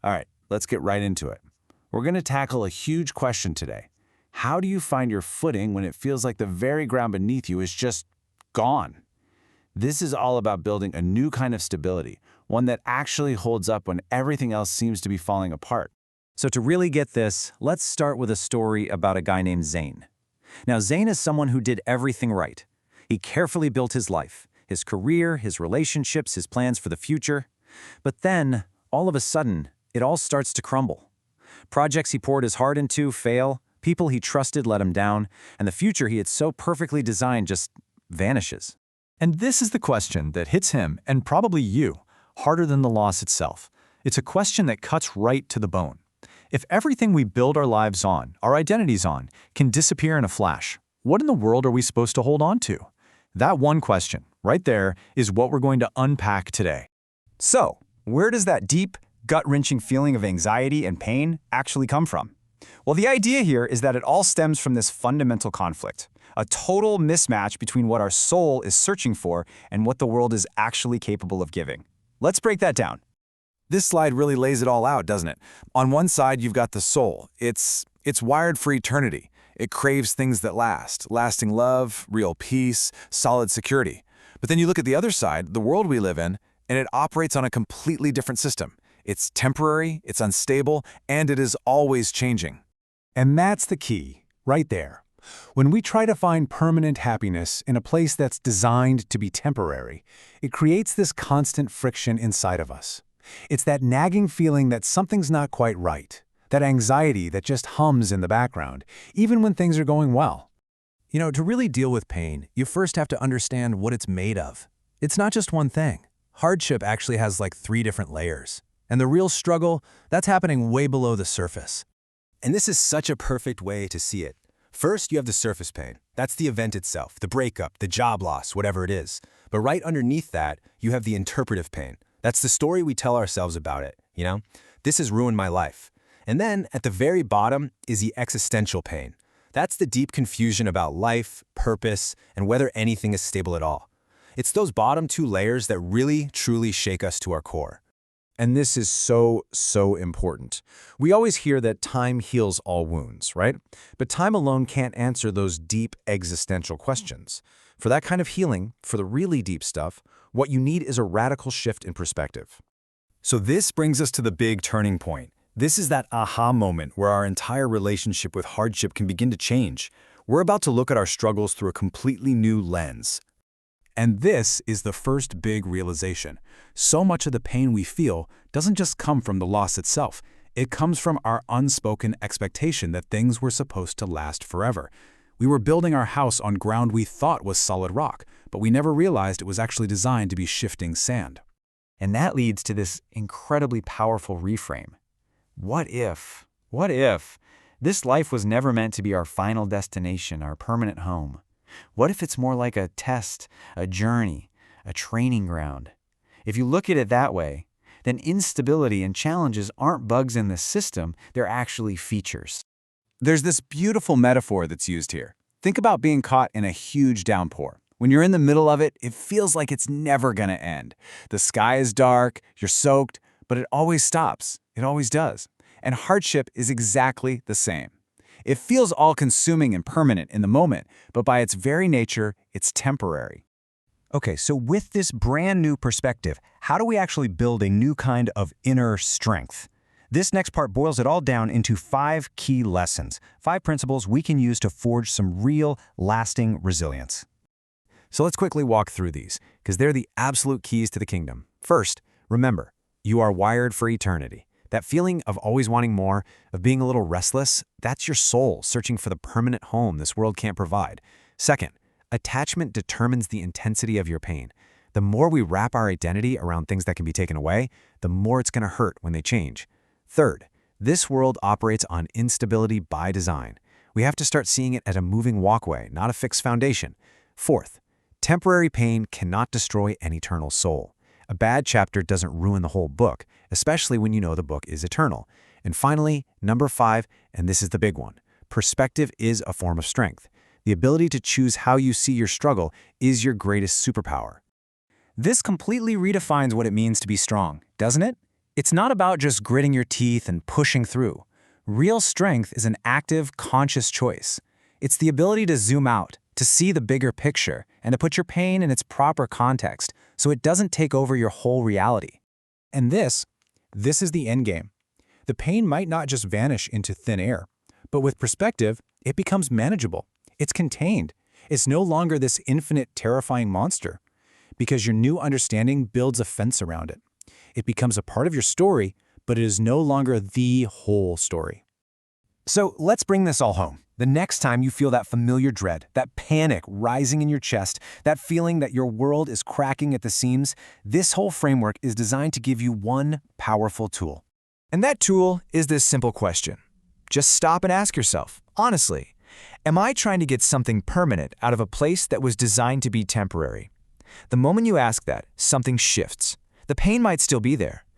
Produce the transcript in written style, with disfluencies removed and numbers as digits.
All right, let's get right into it. We're going to tackle a huge question today. How do you find your footing when it feels like the very ground beneath you is just gone? This is all about building a new kind of stability, one that actually holds up when everything else seems to be falling apart. So to really get this, let's start with a story about a guy named Zain. Now, Zain is someone who did everything right. He carefully built his life, his career, his relationships, his plans for the future. But then, all of a sudden, it all starts to crumble. Projects he poured his heart into fail, people he trusted let him down, and the future he had so perfectly designed just vanishes. And this is the question that hits him, and probably you, harder than the loss itself. It's a question that cuts right to the bone. If everything we build our lives on, our identities on, can disappear in a flash, what in the world are we supposed to hold on to? That one question, right there, is what we're going to unpack today. So, where does that deep, gut-wrenching feeling of anxiety and pain actually come from? Well, the idea here is that it all stems from this fundamental conflict, a total mismatch between what our soul is searching for and what the world is actually capable of giving. Let's break that down. This slide really lays it all out, doesn't it? On one side, you've got the soul. It's wired for eternity. It craves things that last, lasting love, real peace, solid security. But then you look at the other side, the world we live in, and it operates on a completely different system. It's temporary, it's unstable, and it is always changing. And that's the key, right there. When we try to find permanent happiness in a place that's designed to be temporary, it creates this constant friction inside of us. It's that nagging feeling that something's not quite right, that anxiety that just hums in the background, even when things are going well. You know, to really deal with pain, you first have to understand what it's made of. It's not just one thing. Hardship actually has like 3 different layers. And the real struggle, that's happening way below the surface. And this is such a perfect way to see it. First, you have the surface pain. That's the event itself, the breakup, the job loss, whatever it is. But right underneath that, you have the interpretive pain. That's the story we tell ourselves about it, you know? This has ruined my life. And then, at the very bottom, is the existential pain. That's the deep confusion about life, purpose, and whether anything is stable at all. It's those bottom 2 layers that really, truly shake us to our core. And this is so important. We always hear that time heals all wounds, right? But time alone can't answer those deep existential questions. For that kind of healing, for the really deep stuff, what you need is a radical shift in perspective. So this brings us to the big turning point. This is that aha moment where our entire relationship with hardship can begin to change. We're about to look at our struggles through a completely new lens. And this is the first big realization. So much of the pain we feel doesn't just come from the loss itself. It comes from our unspoken expectation that things were supposed to last forever. We were building our house on ground we thought was solid rock, but we never realized it was actually designed to be shifting sand. And that leads to this incredibly powerful reframe. What if this life was never meant to be our final destination, our permanent home? What if it's more like a test, a journey, a training ground? If you look at it that way, then instability and challenges aren't bugs in the system, they're actually features. There's this beautiful metaphor that's used here. Think about being caught in a huge downpour. When you're in the middle of it, it feels like it's never going to end. The sky is dark, you're soaked, but it always stops. It always does. And hardship is exactly the same. It feels all-consuming and permanent in the moment, but by its very nature, it's temporary. Okay, so with this brand new perspective, how do we actually build a new kind of inner strength? This next part boils it all down into 5 key lessons, 5 principles we can use to forge some real, lasting resilience. So let's quickly walk through these, because they're the absolute keys to the kingdom. First, remember, you are wired for eternity. That feeling of always wanting more, of being a little restless, that's your soul searching for the permanent home this world can't provide. Second, attachment determines the intensity of your pain. The more we wrap our identity around things that can be taken away, the more it's going to hurt when they change. Third, this world operates on instability by design. We have to start seeing it as a moving walkway, not a fixed foundation. Fourth, temporary pain cannot destroy an eternal soul. A bad chapter doesn't ruin the whole book, especially when you know the book is eternal. And finally, number 5, and this is the big one, perspective is a form of strength. The ability to choose how you see your struggle is your greatest superpower. This completely redefines what it means to be strong, doesn't it? It's not about just gritting your teeth and pushing through. Real strength is an active, conscious choice. It's the ability to zoom out, to see the bigger picture, and to put your pain in its proper context so it doesn't take over your whole reality. And this is the end game. The pain might not just vanish into thin air, but with perspective, it becomes manageable. It's contained. It's no longer this infinite, terrifying monster, because your new understanding builds a fence around it. It becomes a part of your story, but it is no longer the whole story. So let's bring this all home. The next time you feel that familiar dread, that panic rising in your chest, that feeling that your world is cracking at the seams, this whole framework is designed to give you one powerful tool. And that tool is this simple question. Just stop and ask yourself, honestly, am I trying to get something permanent out of a place that was designed to be temporary? The moment you ask that, something shifts. The pain might still be there,